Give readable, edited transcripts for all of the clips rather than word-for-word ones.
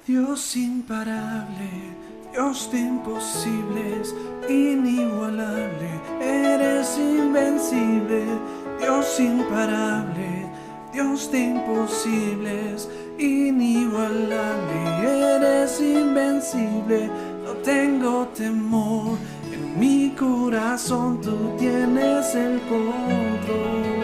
Dios imparable, Dios de imposibles, inigualable, eres invencible. Dios imparable, Dios de imposibles, inigualable, eres invencible. No tengo temor, en mi corazón tú tienes el control.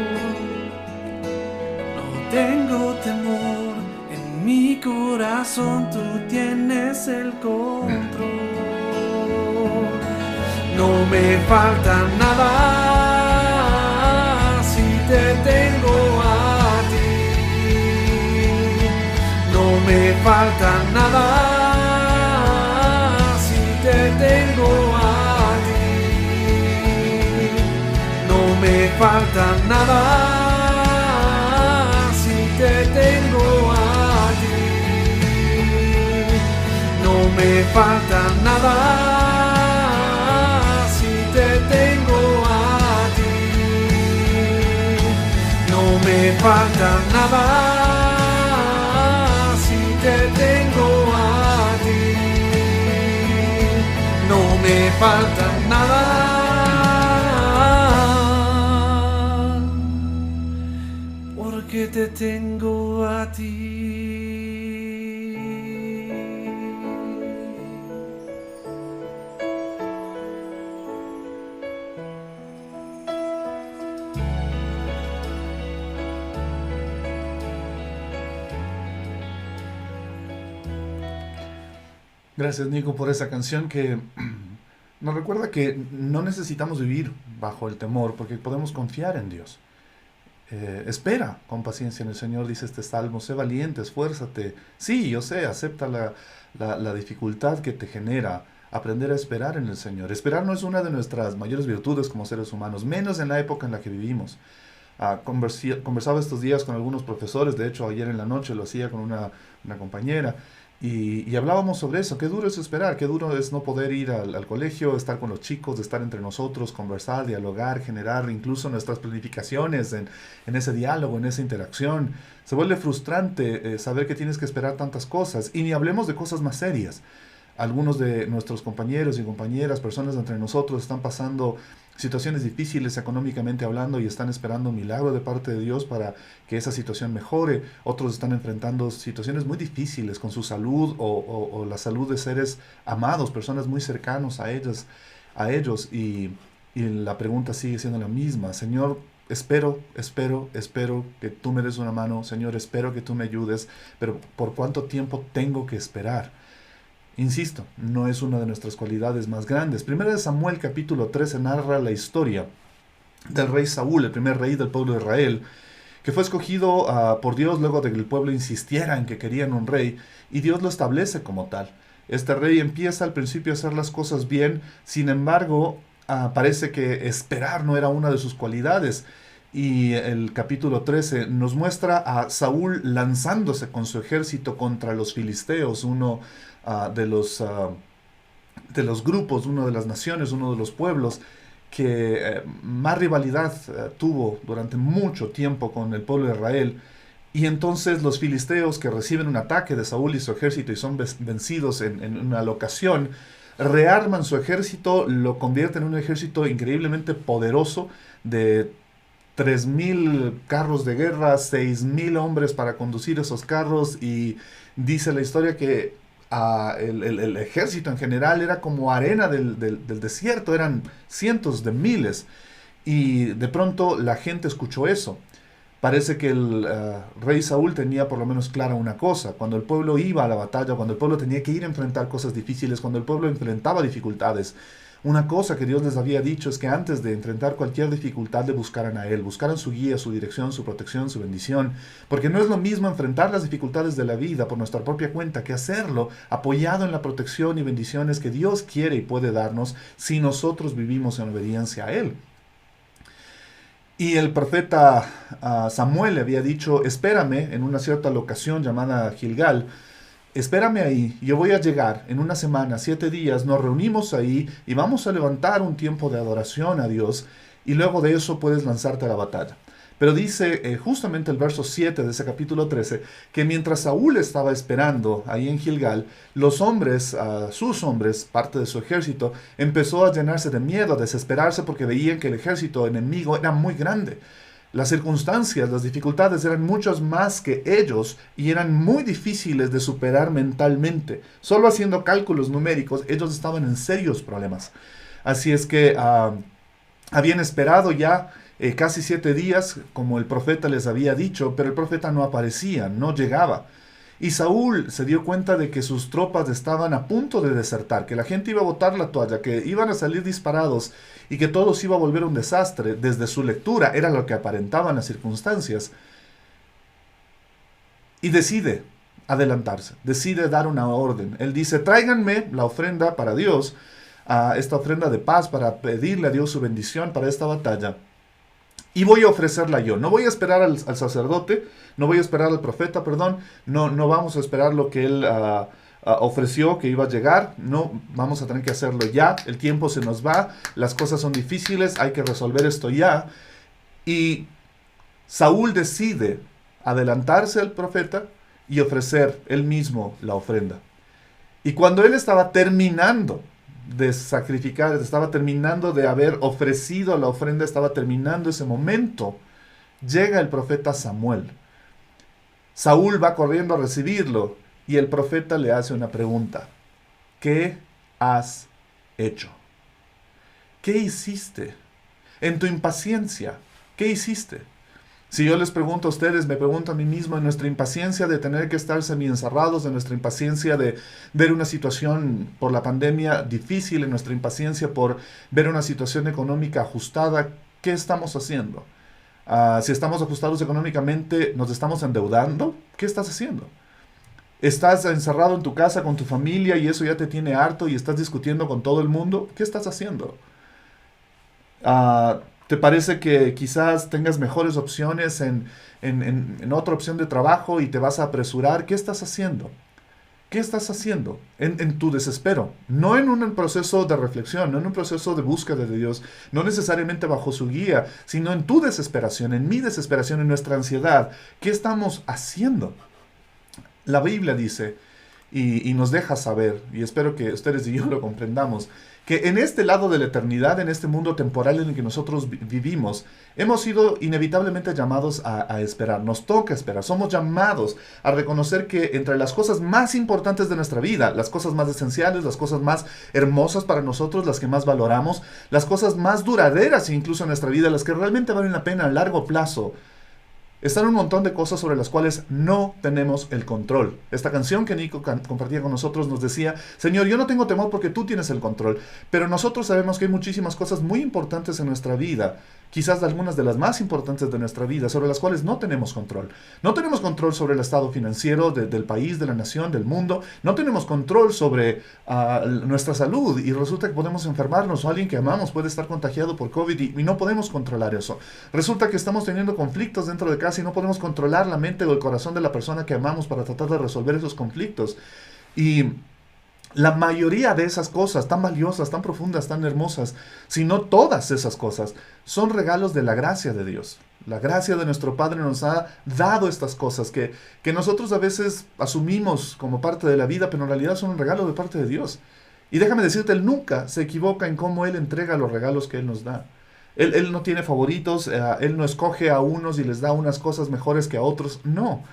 No tengo temor, en mi corazón tú tienes el control. No me falta nada si te tengo a ti. No me falta nada si te tengo a ti. No me falta nada si te tengo a ti. No me falta nada si te tengo a ti. No me falta nada si te tengo a ti. No me falta nada porque te tengo a ti. Gracias, Nico, por esa canción que nos recuerda que no necesitamos vivir bajo el temor porque podemos confiar en Dios. Espera con paciencia en el Señor, dice este salmo, sé valiente, esfuérzate. Sí, yo sé, acepta la dificultad que te genera aprender a esperar en el Señor. Esperar no es una de nuestras mayores virtudes como seres humanos, menos en la época en la que vivimos. Conversaba estos días con algunos profesores, de hecho ayer en la noche lo hacía con una compañera, y hablábamos sobre eso. Qué duro es esperar, qué duro es no poder ir al colegio, estar con los chicos, estar entre nosotros, conversar, dialogar, generar incluso nuestras planificaciones en ese diálogo, en esa interacción. Se vuelve frustrante saber que tienes que esperar tantas cosas, y ni hablemos de cosas más serias. Algunos de nuestros compañeros y compañeras, personas entre nosotros, están pasando situaciones difíciles económicamente hablando y están esperando un milagro de parte de Dios para que esa situación mejore. Otros están enfrentando situaciones muy difíciles con su salud o la salud de seres amados, personas muy cercanos a ellos. Y la pregunta sigue siendo la misma. Señor, espero que tú me des una mano. Señor, espero que tú me ayudes, pero ¿por cuánto tiempo tengo que esperar? Insisto, no es una de nuestras cualidades más grandes. Primera de Samuel capítulo 13 narra la historia del rey Saúl, el primer rey del pueblo de Israel, que fue escogido por Dios luego de que el pueblo insistiera en que querían un rey, y Dios lo establece como tal. Este rey empieza al principio a hacer las cosas bien, sin embargo, parece que esperar no era una de sus cualidades. Y el capítulo 13 nos muestra a Saúl lanzándose con su ejército contra los filisteos, uno de los grupos, una de las naciones, uno de los pueblos que más rivalidad tuvo durante mucho tiempo con el pueblo de Israel. Y entonces los filisteos, que reciben un ataque de Saúl y su ejército y son vencidos en una locación, rearman su ejército, lo convierten en un ejército increíblemente poderoso de 3.000 carros de guerra, 6.000 hombres para conducir esos carros, y dice la historia que el ejército en general era como arena del desierto, eran cientos de miles, y de pronto la gente escuchó eso. Parece que el rey Saúl tenía por lo menos clara una cosa: cuando el pueblo iba a la batalla, cuando el pueblo tenía que ir a enfrentar cosas difíciles, cuando el pueblo enfrentaba dificultades, una cosa que Dios les había dicho es que antes de enfrentar cualquier dificultad le buscaran a Él, buscaran su guía, su dirección, su protección, su bendición, porque no es lo mismo enfrentar las dificultades de la vida por nuestra propia cuenta que hacerlo apoyado en la protección y bendiciones que Dios quiere y puede darnos si nosotros vivimos en obediencia a Él. Y el profeta Samuel le había dicho: espérame en una cierta locación llamada Gilgal, espérame ahí, yo voy a llegar en una semana, 7 días, nos reunimos ahí y vamos a levantar un tiempo de adoración a Dios, y luego de eso puedes lanzarte a la batalla. Pero dice justamente el verso 7 de ese capítulo 13, que mientras Saúl estaba esperando ahí en Gilgal, los hombres, sus hombres, parte de su ejército, empezó a llenarse de miedo, a desesperarse porque veían que el ejército enemigo era muy grande. Las circunstancias, las dificultades eran muchas más que ellos y eran muy difíciles de superar mentalmente. Solo haciendo cálculos numéricos, ellos estaban en serios problemas. Así es que habían esperado ya casi 7 días, como el profeta les había dicho, pero el profeta no aparecía, no llegaba. Y Saúl se dio cuenta de que sus tropas estaban a punto de desertar, que la gente iba a botar la toalla, que iban a salir disparados y que todo se iba a volver un desastre. Desde su lectura era lo que aparentaban las circunstancias. Y decide adelantarse, decide dar una orden. Él dice, tráiganme la ofrenda para Dios, esta ofrenda de paz para pedirle a Dios su bendición para esta batalla. Y voy a ofrecerla yo. No voy a esperar al sacerdote, no voy a esperar al profeta, perdón. No vamos a esperar lo que él ofreció que iba a llegar. No, vamos a tener que hacerlo ya. El tiempo se nos va, las cosas son difíciles, hay que resolver esto ya. Y Saúl decide adelantarse al profeta y ofrecer él mismo la ofrenda. Y cuando él estaba terminando de sacrificar, estaba terminando de haber ofrecido la ofrenda, estaba terminando ese momento, llega el profeta Samuel. Saúl va corriendo a recibirlo y el profeta le hace una pregunta. ¿Qué has hecho? ¿Qué hiciste? En tu impaciencia, ¿qué hiciste? Si yo les pregunto a ustedes, me pregunto a mí mismo, en nuestra impaciencia de tener que estar semi-encerrados, en nuestra impaciencia de ver una situación por la pandemia difícil, en nuestra impaciencia por ver una situación económica ajustada, ¿qué estamos haciendo? Si estamos ajustados económicamente, ¿nos estamos endeudando? ¿Qué estás haciendo? ¿Estás encerrado en tu casa con tu familia y eso ya te tiene harto y estás discutiendo con todo el mundo? ¿Qué estás haciendo? ¿Te parece que quizás tengas mejores opciones en otra opción de trabajo y te vas a apresurar? ¿Qué estás haciendo? ¿Qué estás haciendo en tu desespero? No en un proceso de reflexión, no en un proceso de búsqueda de Dios, no necesariamente bajo su guía, sino en tu desesperación, en mi desesperación, en nuestra ansiedad. ¿Qué estamos haciendo? La Biblia dice, y nos deja saber, y espero que ustedes y yo lo comprendamos, que en este lado de la eternidad, en este mundo temporal en el que nosotros vivimos, hemos sido inevitablemente llamados a esperar. Nos toca esperar. Somos llamados a reconocer que entre las cosas más importantes de nuestra vida, las cosas más esenciales, las cosas más hermosas para nosotros, las que más valoramos, las cosas más duraderas incluso en nuestra vida, las que realmente valen la pena a largo plazo, están un montón de cosas sobre las cuales no tenemos el control. Esta canción que Nico compartía con nosotros nos decía, Señor, yo no tengo temor porque tú tienes el control, pero nosotros sabemos que hay muchísimas cosas muy importantes en nuestra vida, quizás algunas de las más importantes de nuestra vida, sobre las cuales no tenemos control. No tenemos control sobre el estado financiero del país, de la nación, del mundo. No tenemos control sobre nuestra salud y resulta que podemos enfermarnos o alguien que amamos puede estar contagiado por COVID y no podemos controlar eso. Resulta que estamos teniendo conflictos dentro de casa y no podemos controlar la mente o el corazón de la persona que amamos para tratar de resolver esos conflictos. Y la mayoría de esas cosas tan valiosas, tan profundas, tan hermosas, si no todas esas cosas, son regalos de la gracia de Dios. La gracia de nuestro Padre nos ha dado estas cosas que nosotros a veces asumimos como parte de la vida, pero en realidad son un regalo de parte de Dios. Y déjame decirte, Él nunca se equivoca en cómo Él entrega los regalos que Él nos da. Él no tiene favoritos, Él no escoge a unos y les da unas cosas mejores que a otros, no.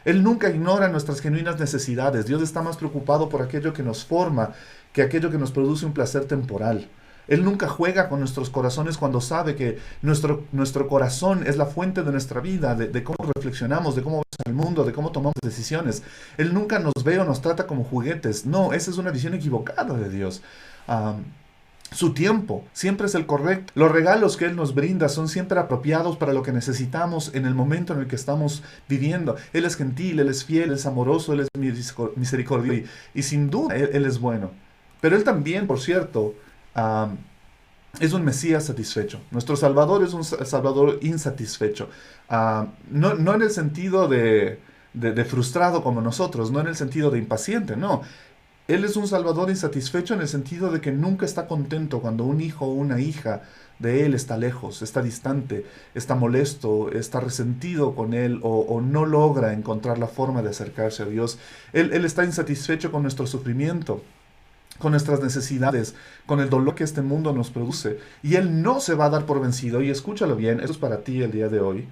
Él nunca ignora nuestras genuinas necesidades. Dios está más preocupado por aquello que nos forma que aquello que nos produce un placer temporal. Él nunca juega con nuestros corazones cuando sabe que nuestro corazón es la fuente de nuestra vida, de cómo reflexionamos, de cómo vemos el mundo, de cómo tomamos decisiones. Él nunca nos ve o nos trata como juguetes. No, esa es una visión equivocada de Dios. Su tiempo siempre es el correcto. Los regalos que Él nos brinda son siempre apropiados para lo que necesitamos en el momento en el que estamos viviendo. Él es gentil, Él es fiel, Él es amoroso, Él es misericordioso y sin duda Él es bueno. Pero Él también, por cierto, es un Mesías satisfecho. Nuestro Salvador es un Salvador insatisfecho. No en el sentido de frustrado como nosotros, no en el sentido de impaciente, no. Él es un Salvador insatisfecho en el sentido de que nunca está contento cuando un hijo o una hija de Él está lejos, está distante, está molesto, está resentido con Él o no logra encontrar la forma de acercarse a Dios. Él está insatisfecho con nuestro sufrimiento, con nuestras necesidades, con el dolor que este mundo nos produce. Y Él no se va a dar por vencido. Y escúchalo bien, eso es para ti el día de hoy.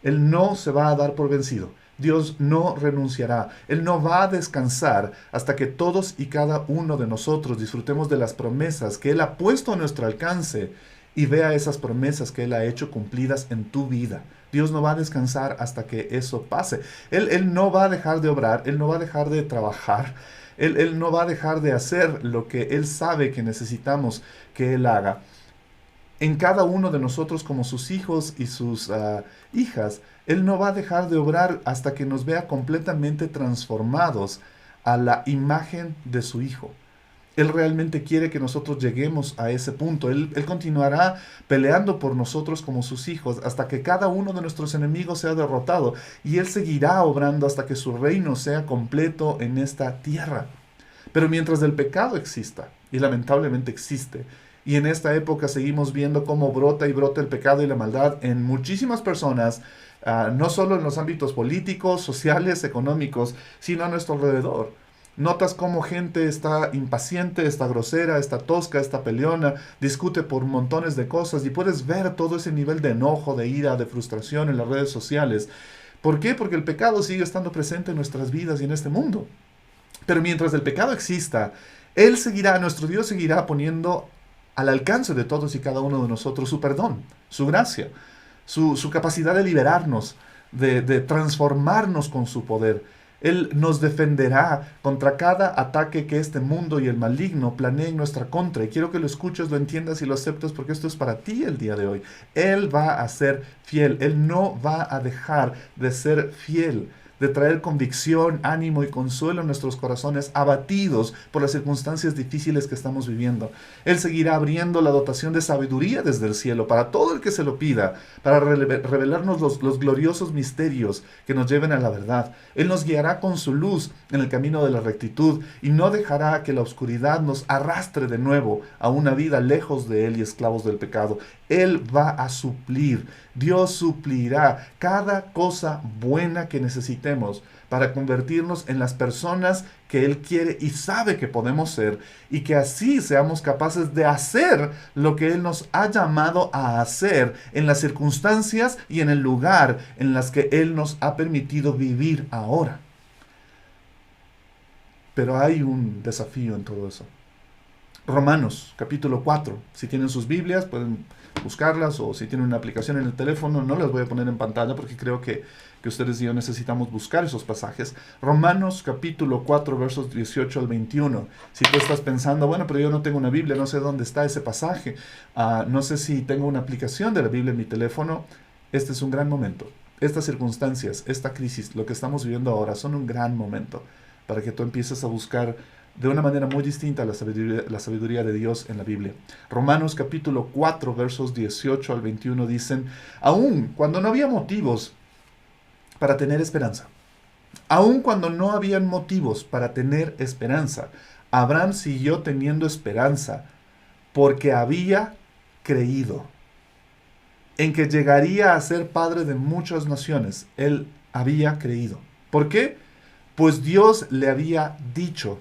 Él no se va a dar por vencido. Dios no renunciará. Él no va a descansar hasta que todos y cada uno de nosotros disfrutemos de las promesas que Él ha puesto a nuestro alcance y vea esas promesas que Él ha hecho cumplidas en tu vida. Dios no va a descansar hasta que eso pase. Él no va a dejar de obrar. Él no va a dejar de trabajar. Él no va a dejar de hacer lo que Él sabe que necesitamos que Él haga. En cada uno de nosotros como sus hijos y sus hijas, Él no va a dejar de obrar hasta que nos vea completamente transformados a la imagen de su Hijo. Él realmente quiere que nosotros lleguemos a ese punto. Él continuará peleando por nosotros como sus hijos hasta que cada uno de nuestros enemigos sea derrotado. Y Él seguirá obrando hasta que su reino sea completo en esta tierra. Pero mientras el pecado exista, y lamentablemente existe, y en esta época seguimos viendo cómo brota y brota el pecado y la maldad en muchísimas personas, no solo en los ámbitos políticos, sociales, económicos, sino a nuestro alrededor. Notas cómo gente está impaciente, está grosera, está tosca, está peleona, discute por montones de cosas y puedes ver todo ese nivel de enojo, de ira, de frustración en las redes sociales. ¿Por qué? Porque el pecado sigue estando presente en nuestras vidas y en este mundo. Pero mientras el pecado exista, nuestro Dios seguirá poniendo al alcance de todos y cada uno de nosotros su perdón, su gracia, su capacidad de liberarnos, de transformarnos con su poder. Él nos defenderá contra cada ataque que este mundo y el maligno planeen en nuestra contra. Y quiero que lo escuches, lo entiendas y lo aceptes porque esto es para ti el día de hoy. Él va a ser fiel. Él no va a dejar de ser fiel, de traer convicción, ánimo y consuelo en nuestros corazones abatidos por las circunstancias difíciles que estamos viviendo. Él seguirá abriendo la dotación de sabiduría desde el cielo para todo el que se lo pida, para revelarnos los gloriosos misterios que nos lleven a la verdad. Él nos guiará con su luz en el camino de la rectitud y no dejará que la oscuridad nos arrastre de nuevo a una vida lejos de Él y esclavos del pecado. Él va a suplir, Dios suplirá cada cosa buena que necesitemos para convertirnos en las personas que Él quiere y sabe que podemos ser, y que así seamos capaces de hacer lo que Él nos ha llamado a hacer en las circunstancias y en el lugar en las que Él nos ha permitido vivir ahora. Pero hay un desafío en todo eso. Romanos, capítulo 4. Si tienen sus Biblias, pueden buscarlas, o si tienen una aplicación en el teléfono, no las voy a poner en pantalla porque creo que ustedes y yo necesitamos buscar esos pasajes. Romanos, capítulo 4, versos 18 al 21. Si tú estás pensando, bueno, pero yo no tengo una Biblia, no sé dónde está ese pasaje, no sé si tengo una aplicación de la Biblia en mi teléfono, este es un gran momento. Estas circunstancias, esta crisis, lo que estamos viviendo ahora, son un gran momento para que tú empieces a buscar de una manera muy distinta la sabiduría de Dios en la Biblia. Romanos capítulo 4, versos 18 al 21 dicen: aun cuando no había motivos para tener esperanza, aun cuando no habían motivos para tener esperanza, Abraham siguió teniendo esperanza porque había creído en que llegaría a ser padre de muchas naciones. Él había creído. ¿Por qué? Pues Dios le había dicho: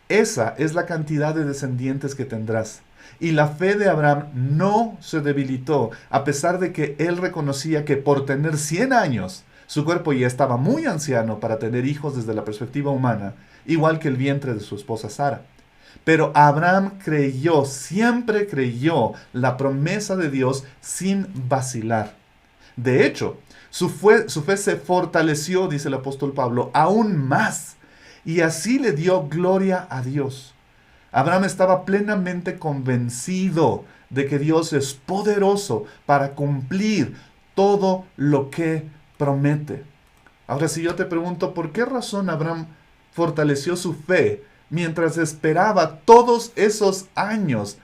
esa es la cantidad de descendientes que tendrás. Y la fe de Abraham no se debilitó, a pesar de que él reconocía que por tener 100 años, su cuerpo ya estaba muy anciano para tener hijos desde la perspectiva humana, igual que el vientre de su esposa Sara. Pero Abraham creyó, siempre creyó la promesa de Dios sin vacilar. De hecho, su fe se fortaleció, dice el apóstol Pablo, aún más. Y así le dio gloria a Dios. Abraham estaba plenamente convencido de que Dios es poderoso para cumplir todo lo que promete. Ahora, si yo te pregunto, ¿por qué razón Abraham fortaleció su fe mientras esperaba todos esos años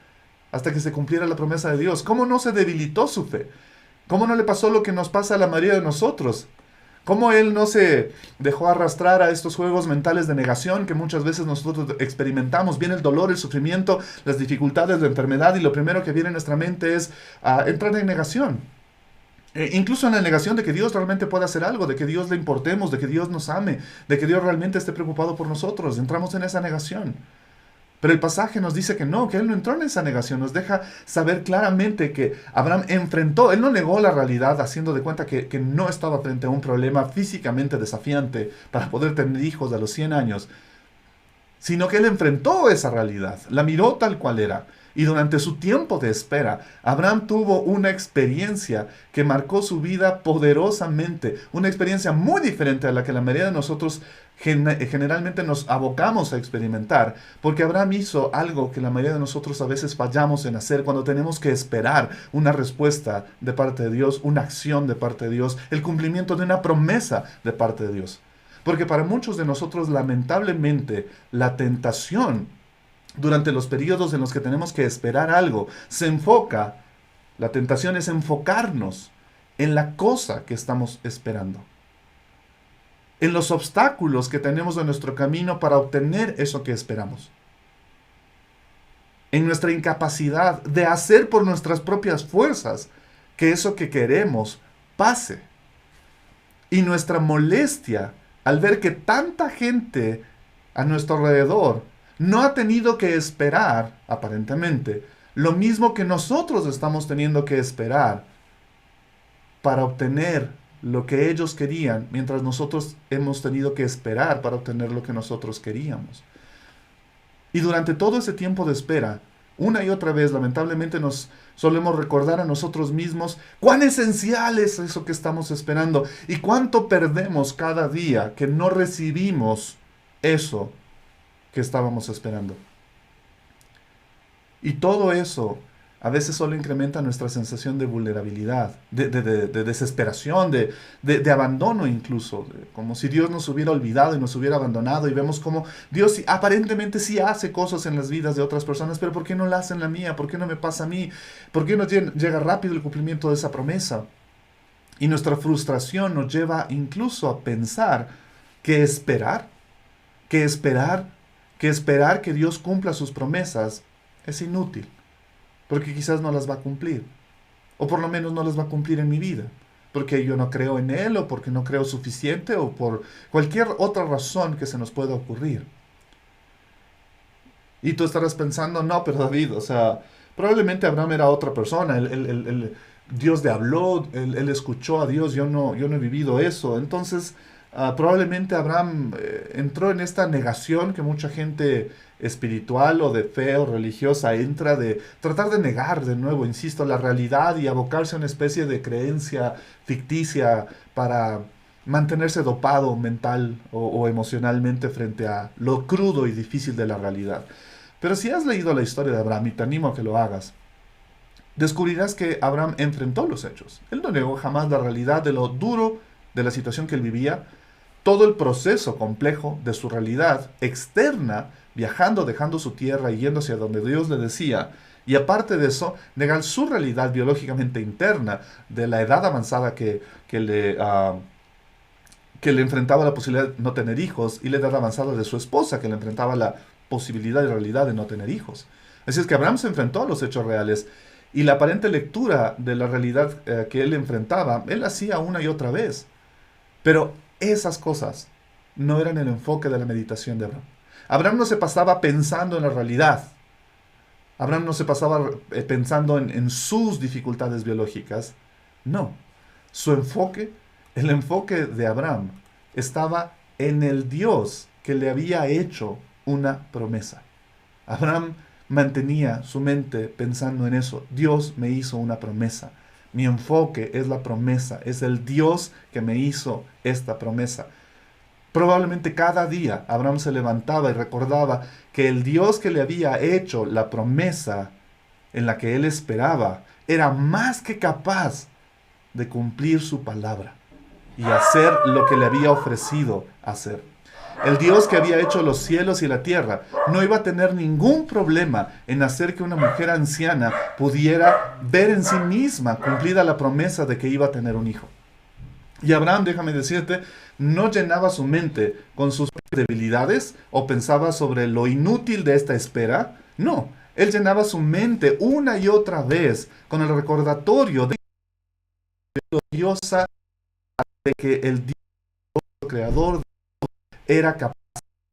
hasta que se cumpliera la promesa de Dios? ¿Cómo no se debilitó su fe? ¿Cómo no le pasó lo que nos pasa a la mayoría de nosotros? Cómo él no se dejó arrastrar a estos juegos mentales de negación que muchas veces nosotros experimentamos. Viene el dolor, el sufrimiento, las dificultades, la enfermedad, y lo primero que viene a nuestra mente es entrar en negación. Incluso en la negación de que Dios realmente pueda hacer algo, de que Dios le importemos, de que Dios nos ame, de que Dios realmente esté preocupado por nosotros. Entramos en esa negación. Pero el pasaje nos dice que no, que él no entró en esa negación. Nos deja saber claramente que Abraham enfrentó, él no negó la realidad haciendo de cuenta que no estaba frente a un problema físicamente desafiante para poder tener hijos a los 100 años, sino que él enfrentó esa realidad, la miró tal cual era. Y durante su tiempo de espera, Abraham tuvo una experiencia que marcó su vida poderosamente, una experiencia muy diferente a la que la mayoría de nosotros generalmente nos abocamos a experimentar, porque Abraham hizo algo que la mayoría de nosotros a veces fallamos en hacer cuando tenemos que esperar una respuesta de parte de Dios, una acción de parte de Dios, el cumplimiento de una promesa de parte de Dios. Porque para muchos de nosotros, lamentablemente, la tentación durante los periodos en los que tenemos que esperar algo se enfoca, la tentación es enfocarnos en la cosa que estamos esperando, en los obstáculos que tenemos en nuestro camino para obtener eso que esperamos, en nuestra incapacidad de hacer por nuestras propias fuerzas que eso que queremos pase, y nuestra molestia al ver que tanta gente a nuestro alrededor no ha tenido que esperar, aparentemente, lo mismo que nosotros estamos teniendo que esperar para obtener lo que ellos querían, mientras nosotros hemos tenido que esperar para obtener lo que nosotros queríamos. Y durante todo ese tiempo de espera, una y otra vez, lamentablemente, nos solemos recordar a nosotros mismos cuán esencial es eso que estamos esperando y cuánto perdemos cada día que no recibimos eso que estábamos esperando. Y todo eso a veces solo incrementa nuestra sensación de vulnerabilidad, de desesperación, de abandono incluso, como si Dios nos hubiera olvidado y nos hubiera abandonado, y vemos como Dios aparentemente sí hace cosas en las vidas de otras personas, pero ¿por qué no la hace en la mía? ¿Por qué no me pasa a mí? ¿Por qué no llega rápido el cumplimiento de esa promesa? Y nuestra frustración nos lleva incluso a pensar que esperar que Dios cumpla sus promesas es inútil, porque quizás no las va a cumplir, o por lo menos no las va a cumplir en mi vida, porque yo no creo en Él, o porque no creo suficiente, o por cualquier otra razón que se nos pueda ocurrir. Y tú estarás pensando, no, pero David, o sea, probablemente Abraham era otra persona, Dios le habló, él escuchó a Dios, yo no he vivido eso, entonces probablemente Abraham entró en esta negación que mucha gente espiritual o de fe o religiosa entra, de tratar de negar de nuevo, insisto, la realidad y abocarse a una especie de creencia ficticia para mantenerse dopado mental o emocionalmente frente a lo crudo y difícil de la realidad. Pero si has leído la historia de Abraham, y te animo a que lo hagas, descubrirás que Abraham enfrentó los hechos. Él no negó jamás la realidad de lo duro de la situación que él vivía, todo el proceso complejo de su realidad externa, viajando, dejando su tierra y yendo hacia donde Dios le decía, y aparte de eso, negar su realidad biológicamente interna de la edad avanzada que le enfrentaba la posibilidad de no tener hijos, y la edad avanzada de su esposa que le enfrentaba la posibilidad y realidad de no tener hijos. Así es que Abraham se enfrentó a los hechos reales, y la aparente lectura de la realidad que él enfrentaba, él hacía una y otra vez. Pero esas cosas no eran el enfoque de la meditación de Abraham. Abraham no se pasaba pensando en la realidad. Abraham no se pasaba pensando en sus dificultades biológicas. No. Su enfoque, el enfoque de Abraham, estaba en el Dios que le había hecho una promesa. Abraham mantenía su mente pensando en eso. Dios me hizo una promesa. Mi enfoque es la promesa, es el Dios que me hizo esta promesa. Probablemente cada día Abraham se levantaba y recordaba que el Dios que le había hecho la promesa en la que él esperaba era más que capaz de cumplir su palabra y hacer lo que le había ofrecido hacer. El Dios que había hecho los cielos y la tierra no iba a tener ningún problema en hacer que una mujer anciana pudiera ver en sí misma cumplida la promesa de que iba a tener un hijo. Y Abraham, déjame decirte, no llenaba su mente con sus debilidades o pensaba sobre lo inútil de esta espera. No, él llenaba su mente una y otra vez con el recordatorio de la gloriosa de que el Dios creador era capaz.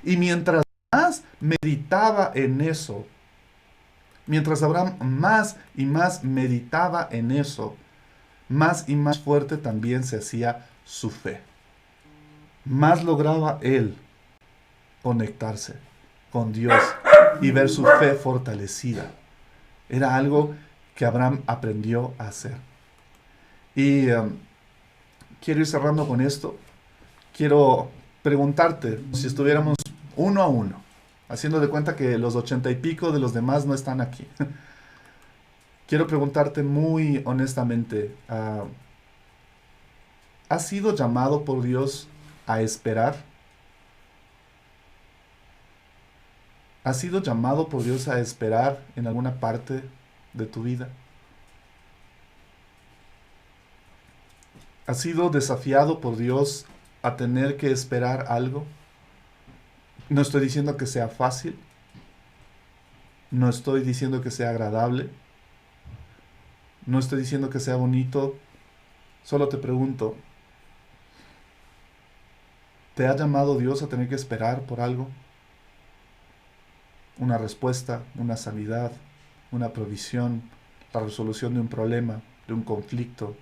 Y mientras más meditaba en eso, mientras Abraham más y más meditaba en eso, más y más fuerte también se hacía su fe. Más lograba él conectarse con Dios y ver su fe fortalecida. Era algo que Abraham aprendió a hacer. Y quiero ir cerrando con esto. Quiero preguntarte si estuviéramos uno a uno, haciendo de cuenta que los 80 y pico de los demás no están aquí. Quiero preguntarte muy honestamente, ¿has sido llamado por Dios a esperar? ¿Has sido llamado por Dios a esperar en alguna parte de tu vida? ¿Has sido desafiado por Dios a tener que esperar algo? No estoy diciendo que sea fácil, no estoy diciendo que sea agradable, no estoy diciendo que sea bonito, solo te pregunto, ¿te ha llamado Dios a tener que esperar por algo? Una respuesta, una sanidad, una provisión, la resolución de un problema, de un conflicto,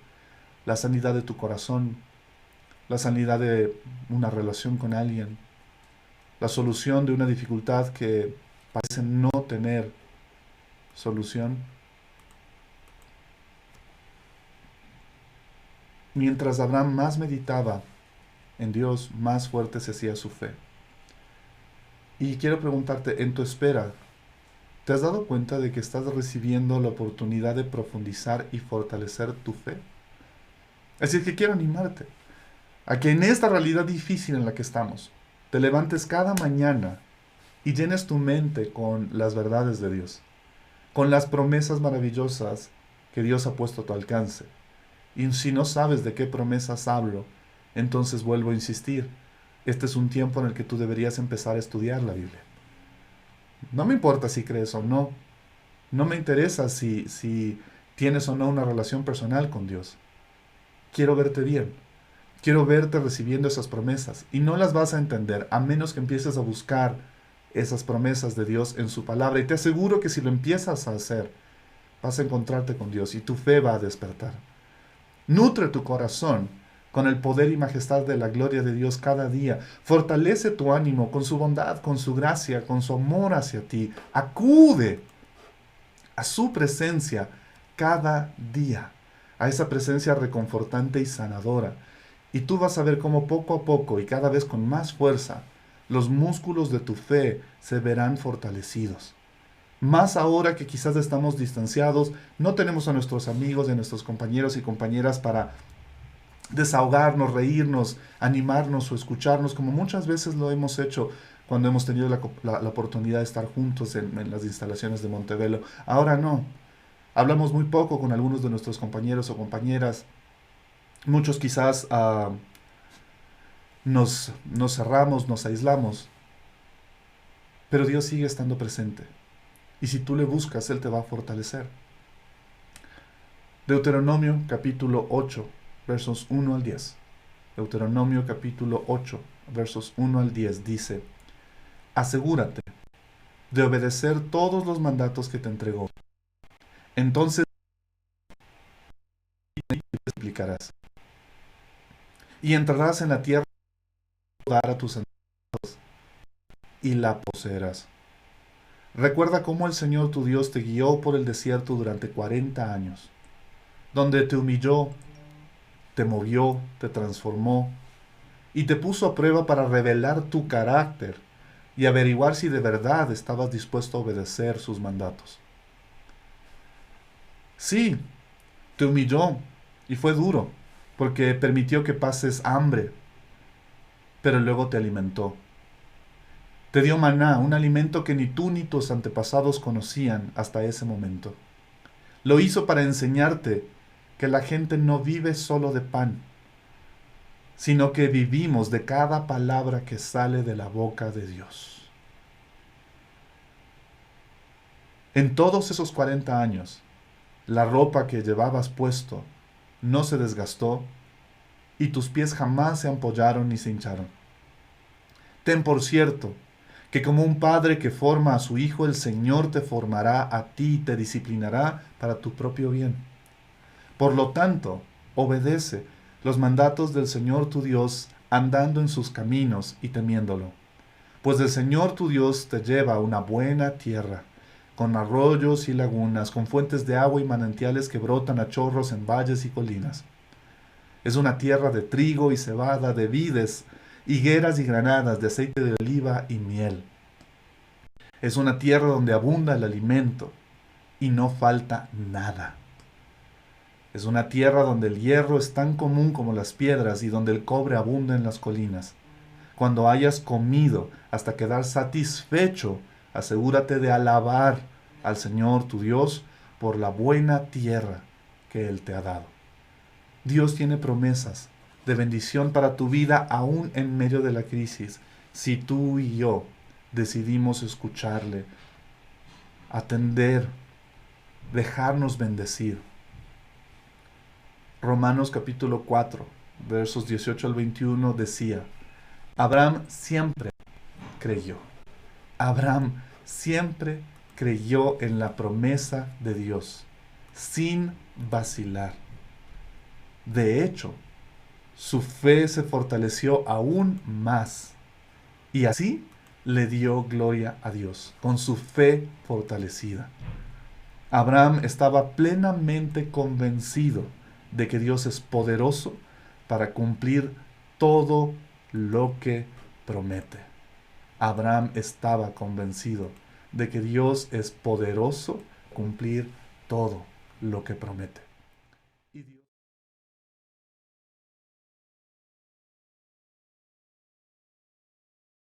la sanidad de tu corazón, la sanidad de una relación con alguien, la solución de una dificultad que parece no tener solución. Mientras Abraham más meditaba en Dios, más fuerte se hacía su fe. Y quiero preguntarte, en tu espera, ¿te has dado cuenta de que estás recibiendo la oportunidad de profundizar y fortalecer tu fe? Así que quiero animarte a que en esta realidad difícil en la que estamos, te levantes cada mañana y llenes tu mente con las verdades de Dios, con las promesas maravillosas que Dios ha puesto a tu alcance. Y si no sabes de qué promesas hablo, entonces vuelvo a insistir. Este es un tiempo en el que tú deberías empezar a estudiar la Biblia. No me importa si crees o no. No me interesa si tienes o no una relación personal con Dios. Quiero verte bien. Quiero verte recibiendo esas promesas. Y no las vas a entender a menos que empieces a buscar esas promesas de Dios en su palabra. Y te aseguro que si lo empiezas a hacer, vas a encontrarte con Dios y tu fe va a despertar. Nutre tu corazón con el poder y majestad de la gloria de Dios cada día. Fortalece tu ánimo con su bondad, con su gracia, con su amor hacia ti. Acude a su presencia cada día, a esa presencia reconfortante y sanadora. Y tú vas a ver cómo poco a poco y cada vez con más fuerza, los músculos de tu fe se verán fortalecidos. Más ahora que quizás estamos distanciados, no tenemos a nuestros amigos y a nuestros compañeros y compañeras para desahogarnos, reírnos, animarnos o escucharnos, como muchas veces lo hemos hecho cuando hemos tenido la oportunidad de estar juntos en las instalaciones de Montevelo. Ahora no. Hablamos muy poco con algunos de nuestros compañeros o compañeras. Muchos quizás nos cerramos, nos aislamos. Pero Dios sigue estando presente. Y si tú le buscas, Él te va a fortalecer. Deuteronomio capítulo 8, versos 1 al 10. Deuteronomio capítulo 8, versos 1 al 10 dice: asegúrate de obedecer todos los mandatos que te entregó. Entonces te explicarás. Y entrarás en la tierra que dar a tus ancestros y la poseerás. Recuerda cómo el Señor tu Dios te guió por el desierto durante 40 años, donde te humilló, te movió, te transformó y te puso a prueba para revelar tu carácter y averiguar si de verdad estabas dispuesto a obedecer sus mandatos. Sí, te humilló y fue duro, porque permitió que pases hambre, pero luego te alimentó. Te dio maná, un alimento que ni tú ni tus antepasados conocían hasta ese momento. Lo hizo para enseñarte que la gente no vive solo de pan, sino que vivimos de cada palabra que sale de la boca de Dios. En todos esos 40 años, la ropa que llevabas puesto no se desgastó y tus pies jamás se ampollaron ni se hincharon. Ten por cierto que como un padre que forma a su hijo, el Señor te formará a ti y te disciplinará para tu propio bien. Por lo tanto, obedece los mandatos del Señor tu Dios, andando en sus caminos y temiéndolo. Pues el Señor tu Dios te lleva a una buena tierra, con arroyos y lagunas, con fuentes de agua y manantiales que brotan a chorros en valles y colinas. Es una tierra de trigo y cebada, de vides, higueras y granadas, de aceite de oliva y miel. Es una tierra donde abunda el alimento y no falta nada. Es una tierra donde el hierro es tan común como las piedras y donde el cobre abunda en las colinas. Cuando hayas comido hasta quedar satisfecho, asegúrate de alabar al Señor tu Dios por la buena tierra que Él te ha dado. Dios tiene promesas de bendición para tu vida aún en medio de la crisis, si tú y yo decidimos escucharle, atender, dejarnos bendecir. Romanos capítulo 4, versos 18 al 21 decía: Abraham siempre creyó. Abraham siempre creyó en la promesa de Dios, sin vacilar. De hecho, su fe se fortaleció aún más, y así le dio gloria a Dios, con su fe fortalecida. Abraham estaba plenamente convencido de que Dios es poderoso para cumplir todo lo que promete. Abraham estaba convencido de que Dios es poderoso para cumplir todo lo que promete.